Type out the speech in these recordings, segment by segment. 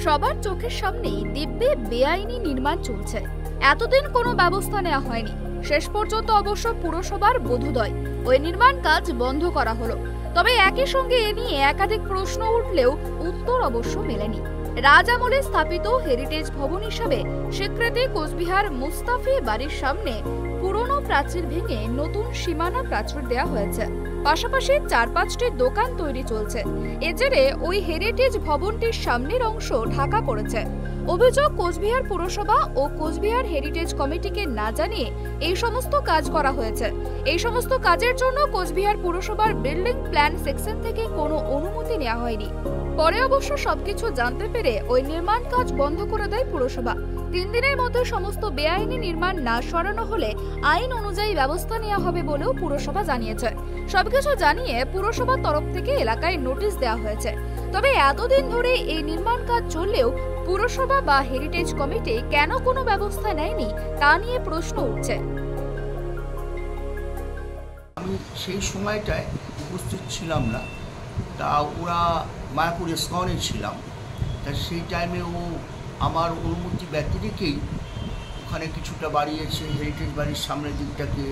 সবার চোখের সামনেই দিব্যে বেআইনি নির্মাণ চলছে। এতদিন কোনো ব্যবস্থা নেওয়া হয়নি। শেষ পর্যন্ত অবশ্য পুরসভার বোধোদয় ওই নির্মাণ কাজ বন্ধ করা হলো। তবে একই সঙ্গে এ নিয়ে একাধিক প্রশ্ন উঠলেও উত্তর অবশ্য মেলেনি। রাজ আমলে স্থাপিত হেরিটেজ ভবন হিসাবে স্বীকৃতি কোচবিহার মুস্তাফি বাড়ির সামনে পুরনো প্রাচীর ভেঙে নতুন সীমানা প্রাচীর দেওয়া হয়েছে। পাশাপাশি ৪-৫টি দোকান তৈরি চলছে। এ জেরে ওই হেরিটেজ ভবনটির সামনের অংশ ঢাকা পড়েছে। অভিযোগ, কোচবিহার পুরসভা ও কোচবিহার হেরিটেজ কমিটিকে না জানিয়ে এই সমস্ত কাজ করা হয়েছে। এই সমস্ত কাজের জন্য কোচবিহার পুরসভার বিল্ডিং প্ল্যান সেকশন থেকে কোনো অনুমতি নেওয়া হয়নি। পরে অবশ্য সবকিছু জানতে পেরে ওই নির্মাণ কাজ বন্ধ করে দেয় পুরসভা। ৩ দিনের মধ্যে সমস্ত বেআইনি নির্মাণ না সরানো হলে আইন অনুযায়ী ব্যবস্থা নেওয়া হবে বলেও পুরসভা জানিয়েছে। সবকিছু জানিয়ে পুরসভার তরফ থেকে এলাকায় নোটিশ দেওয়া হয়েছে। তবে এতদিন ধরে এই নির্মাণ কাজ চললেও পুরসভা বা হেরিটেজ কমিটি কেন কোনো ব্যবস্থা নেয়নি তা নিয়ে প্রশ্ন উঠছে। আমি সেই সময়টায় উপস্থিত ছিলাম না, তা ওরা মায়াপুর ইসকনে ছিলাম, তা সেই টাইমেও আমার অনুমতি ব্যক্তি রেখেই ওখানে কিছুটা বাড়িয়েছে। হেরিটেজ বাড়ির সামনের দিকটাকে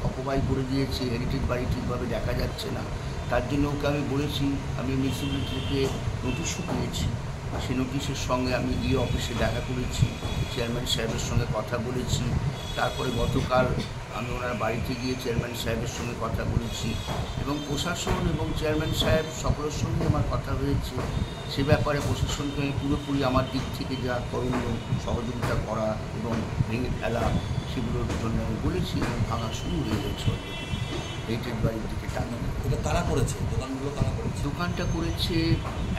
অপবায় করে দিয়েছে, হেরিটেজ বাড়ি ঠিকভাবে দেখা যাচ্ছে না। তার জন্য ওকে আমি বলেছি, আমি মিউনিসিপ্যালিটি থেকে নোটিশও পেয়েছি। সেই নোটিশের সঙ্গে আমি অফিসে দেখা করেছি, চেয়ারম্যান সাহেবের সঙ্গে কথা বলেছি। তারপরে গতকাল আমি ওনার বাড়িতে গিয়ে চেয়ারম্যান সাহেবের সঙ্গে কথা বলেছি এবং প্রশাসন এবং চেয়ারম্যান সাহেব সকলের সঙ্গে আমার কথা হয়েছে। সে ব্যাপারে প্রশাসনকে আমি পুরোপুরি আমার দিক থেকে যা করণীয় সহযোগিতা করা এবং ভেঙে ফেলা সেগুলোর জন্য আমি বলেছি এবং ভাঙা শুরু হয়ে গেছে। হেরিটেজ বাড়ির দিকে টাঙানো এটা কারা করেছে? দোকানগুলো কারা করেছে? দোকানটা করেছে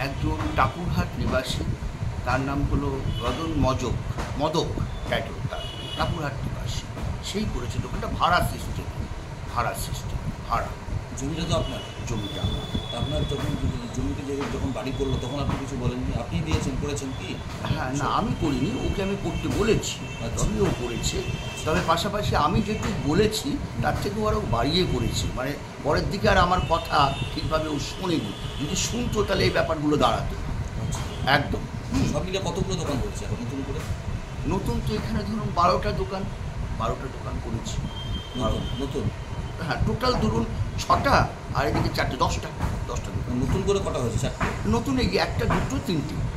একজন টাকুরহাট নিবাসী, তার নাম হলো রতন মদক টাইটেল, তার টাকুরহাট নিবাসী, সেই করেছে। দোকানটা ভাড়া সিস্টেম। ভাড়া। জমিটা তো আপনার? জমিটা আমার। আপনার জমিতে যখন বাড়ি করলো তখন আপনি কিছু বলেননি? আপনি দিয়েছেন, করেছেন কি? হ্যাঁ, না আমি করিনি, ওকে আমি করতে বলেছি, তবে ও করেছে। তবে পাশাপাশি আমি যেটুকু বলেছি তার থেকে আরও বাড়িয়ে করেছি, মানে পরের দিকে আর আমার কথা ঠিকভাবে ও শোনেনি। যদি শুনতো তাহলে এই ব্যাপারগুলো দাঁড়াতো একদম। সব মিলে কতগুলো দোকান করেছে এখন নতুন করে? নতুন তো এখানে ধরুন 12টা দোকান করেছি। নতুন? হ্যাঁ, টোটাল ধরুন 6টা, আর এদিকে 4টে, 10টা দোকান। নতুন করে কটা হয়েছে? 4টে। নতুন এই 1টা, 2টো,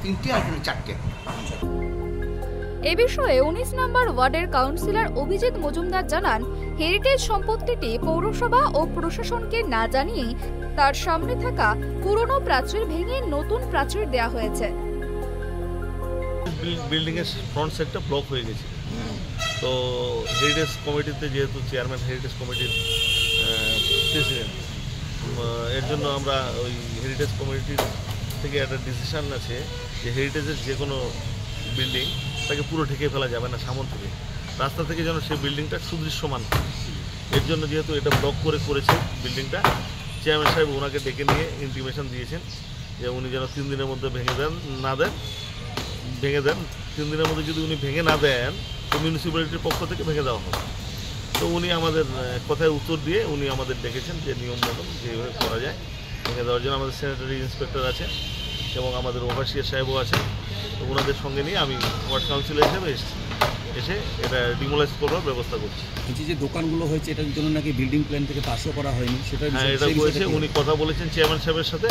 3টে আর এখানে 4টে। এ বিষয়ে 19 নম্বর ওয়ার্ডের কাউন্সিলর অভিজিৎ মজুমদার জানান, হেরিটেজ সম্পত্তিটি পৌরসভা ও প্রশাসনকে না জানিয়ে তার সামনে থাকা পুরনো প্রাচীর ভেঙে নতুন প্রাচীর দেওয়া হয়েছে। বিল্ডিং এর ফ্রন্ট সাইডটা ব্লক হয়ে গেছে। তো হেরিটেজ কমিটিতে যেহেতু চেয়ারম্যান হেরিটেজ কমিটির প্রেসিডেন্ট, এর জন্য আমরা ওই হেরিটেজ কমিটির থেকে একটা ডিসিশন আছে যে হেরিটেজের যে কোনো বিল্ডিং তাকে পুরো ঢেকে ফেলা যাবে না, সামন থেকে রাস্তা থেকে যেন সেই বিল্ডিংটা সুদৃশ্যমান। এর জন্য যেহেতু এটা ব্লক করেছে বিল্ডিংটা, চেয়ারম্যান সাহেব ওনাকে ডেকে নিয়ে ইন্টিমেশন দিয়েছেন যে উনি যেন 3 দিনের মধ্যে ভেঙে দেন। 3 দিনের মধ্যে যদি উনি ভেঙে না দেন তো মিউনিসিপ্যালিটির পক্ষ থেকে ভেঙে দেওয়া হবে। তো উনি আমাদের কথায় উত্তর দিয়ে উনি আমাদের ডেকেছেন যে নিয়ম মতন যেভাবে করা যায় ভেঙে দেওয়ার জন্য। আমাদের স্যানিটারি ইন্সপেক্টর আছে এবং আমাদের ওভারসিয়ার সাহেবও আছেন। তো ওনাদের সঙ্গে নিয়ে আমি ওয়ার্ড কাউন্সিলর হিসেবে এসে এটা ডিমোলাইজ করার ব্যবস্থা করছি। যে দোকানগুলো হয়েছে এটার জন্য নাকি বিল্ডিং প্ল্যান থেকে পাসও করা হয়নি, সেটা হ্যাঁ, এটা হয়েছে। উনি কথা বলেছেন চেয়ারম্যান সাহেবের সাথে,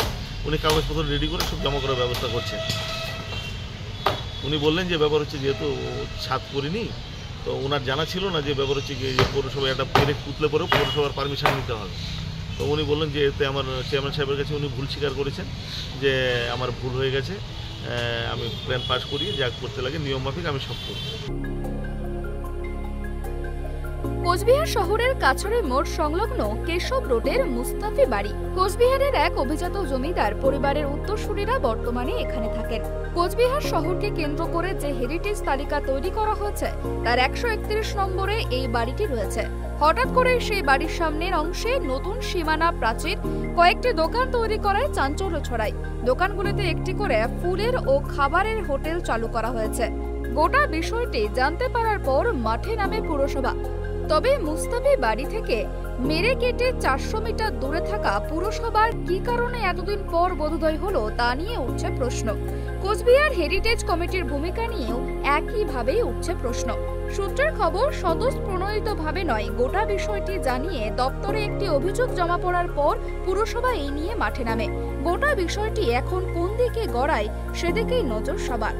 উনি কাগজপত্র রেডি করে সব জমা করার ব্যবস্থা করছেন। উনি বললেন যে ব্যাপার হচ্ছে যেহেতু ছাদ করিনি, তো ওনার জানা ছিল না যে ব্যাপার হচ্ছে যে পৌরসভায় একটা পেরেক পুতলে পরেও পৌরসভার পারমিশন নিতে হবে। তো উনি বললেন যে এতে আমার চেয়ারম্যান সাহেবের কাছে উনি ভুল স্বীকার করেছেন যে আমার ভুল হয়ে গেছে, আমি প্ল্যান পাস করিয়ে যা করতে লাগে নিয়ম মাফিক আমি সব করব। কোচবিহার শহরের কাছড়ে মোড় সংলগ্ন কেশব রোডের মুস্তাফি বাড়ি। কোচবিহারের এক অভিজাত জমিদার পরিবারের উত্তরসূরিরা বর্তমানে এখানে থাকেন। কোচবিহার শহরকে কেন্দ্র করে যে হেরিটেজ তালিকা তৈরি করা হয়েছে তার 131 নম্বরে এই বাড়িটি রয়েছে। হঠাৎ করে সেই বাড়ির সামনের অংশে নতুন সীমানা প্রাচীর, কয়েকটি দোকান তৈরি করায় চাঞ্চল্য ছড়ায়। দোকানগুলিতে একটি করে ফুলের ও খাবারের হোটেল চালু করা হয়েছে। গোটা বিষয়টি জানতে পারার পর মাঠে নামে পুরসভা। তবে মুস্তাফি বাড়ি থেকে মেরে কেটে 400 মিটার দূরে থাকা পুরসভার কি কারণে এতদিন পর বোধোদয় হলো তা নিয়ে উঠছে প্রশ্ন। কোচবিহার হেরিটেজ কমিটির ভূমিকা নিয়েও একইভাবেই উঠছে প্রশ্ন। সূত্রের খবর, স্বতঃপ্রণোদিতভাবে নয়, গোটা বিষয়টি জানিয়ে দপ্তরে একটি অভিযোগ জমা পড়ার পর পুরসভা এই নিয়ে মাঠে নামে। গোটা বিষয়টি এখন কোন দিকে গড়ায় সেদিকেই নজর সবার।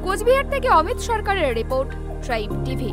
কোচবিহার থেকে অমিত সরকারের রিপোর্ট, ট্রাইব টিভি।